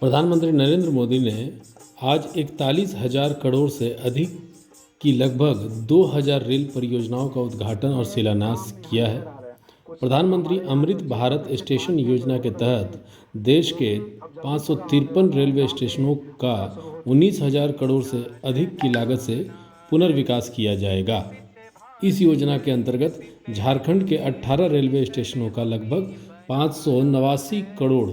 प्रधानमंत्री नरेंद्र मोदी ने आज 41,000 करोड़ से अधिक की लगभग 2,000 रेल परियोजनाओं का उद्घाटन और शिलान्यास किया है। प्रधानमंत्री अमृत भारत स्टेशन योजना के तहत देश के 553 रेलवे स्टेशनों का 19,000 करोड़ से अधिक की लागत से पुनर्विकास किया जाएगा। इस योजना के अंतर्गत झारखंड के 18 रेलवे स्टेशनों का लगभग 589 करोड़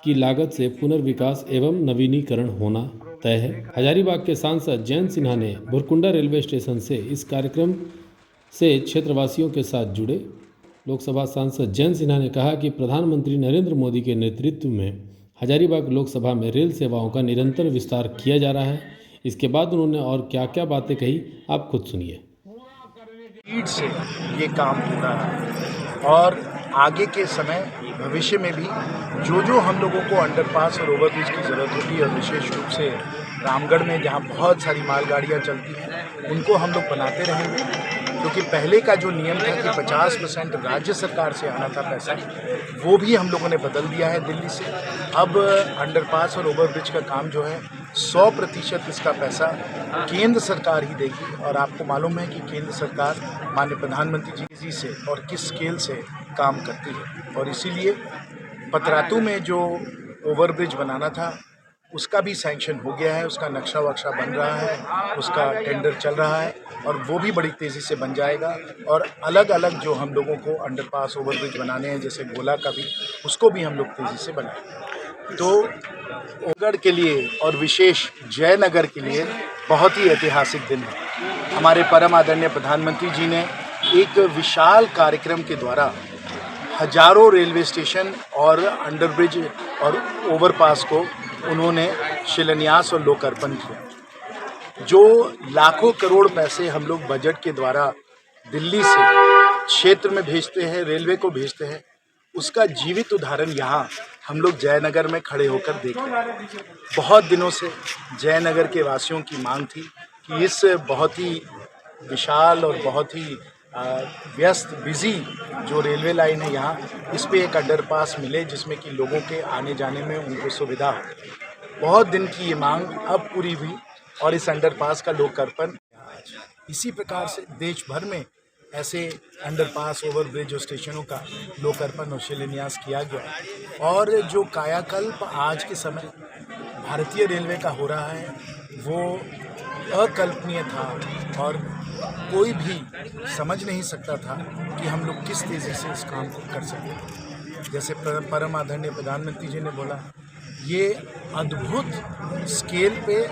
की लागत से पुनर्विकास एवं नवीनीकरण होना तय है। हजारीबाग के सांसद जयंत सिन्हा ने भुरकुंडा रेलवे स्टेशन से इस कार्यक्रम से क्षेत्रवासियों के साथ जुड़े। लोकसभा सांसद जयंत सिन्हा ने कहा कि प्रधानमंत्री नरेंद्र मोदी के नेतृत्व में हजारीबाग लोकसभा में रेल सेवाओं का निरंतर विस्तार किया जा रहा है। इसके बाद उन्होंने और क्या क्या बातें कही, आप खुद सुनिए। स्पीड से ये काम होता है और आगे के समय भविष्य में भी जो हम लोगों को अंडरपास और ओवरब्रिज की ज़रूरत होती है, और विशेष रूप से रामगढ़ में जहाँ बहुत सारी मालगाड़ियाँ चलती हैं, उनको हम लोग बनाते रहेंगे। क्योंकि पहले का जो नियम था कि 50% राज्य सरकार से आना था पैसा, वो भी हम लोगों ने बदल दिया है दिल्ली से। अब अंडरपास और ओवरब्रिज का काम जो है 100% इसका पैसा केंद्र सरकार ही देगी। और आपको मालूम है कि केंद्र सरकार माननीय प्रधानमंत्री जी से और किस स्केल से काम करती है, और इसीलिए पतरातू में जो ओवरब्रिज बनाना था उसका भी सैंक्शन हो गया है, उसका नक्शा वक्शा बन रहा है, उसका टेंडर चल रहा है और वो भी बड़ी तेज़ी से बन जाएगा। और अलग अलग जो हम लोगों को अंडरपास ओवरब्रिज बनाने हैं, जैसे गोला का भी, उसको भी हम लोग तेज़ी से बनाएंगे। तो ओगढ़ के लिए और विशेष जयनगर के लिए बहुत ही ऐतिहासिक दिन है। हमारे परम आदरणीय प्रधानमंत्री जी ने एक विशाल कार्यक्रम के द्वारा हजारों रेलवे स्टेशन और अंडरब्रिज और ओवरपास को उन्होंने शिलान्यास और लोकार्पण किया। जो लाखों करोड़ पैसे हम लोग बजट के द्वारा दिल्ली से क्षेत्र में भेजते हैं, रेलवे को भेजते हैं, उसका जीवित उदाहरण यहाँ हम लोग जयनगर में खड़े होकर देख रहे हैं। बहुत दिनों से जयनगर के वासियों की मांग थी कि इस बहुत ही विशाल और बहुत ही व्यस्त बिजी जो रेलवे लाइन है यहाँ, इस पे एक अंडरपास मिले जिसमें कि लोगों के आने जाने में उनको सुविधा हो। बहुत दिन की ये मांग अब पूरी हुई और इस अंडरपास का लोकार्पण। इसी प्रकार से देश भर में ऐसे अंडरपास, ओवरब्रिज और स्टेशनों का लोकार्पण और शिलान्यास किया गया। और जो कायाकल्प आज के समय भारतीय रेलवे का हो रहा है वो अकल्पनीय था और कोई भी समझ नहीं सकता था कि हम लोग किस तेज़ी से इस काम को कर सकते। जैसे परम आदरणीय प्रधानमंत्री जी ने बोला, ये अद्भुत स्केल पे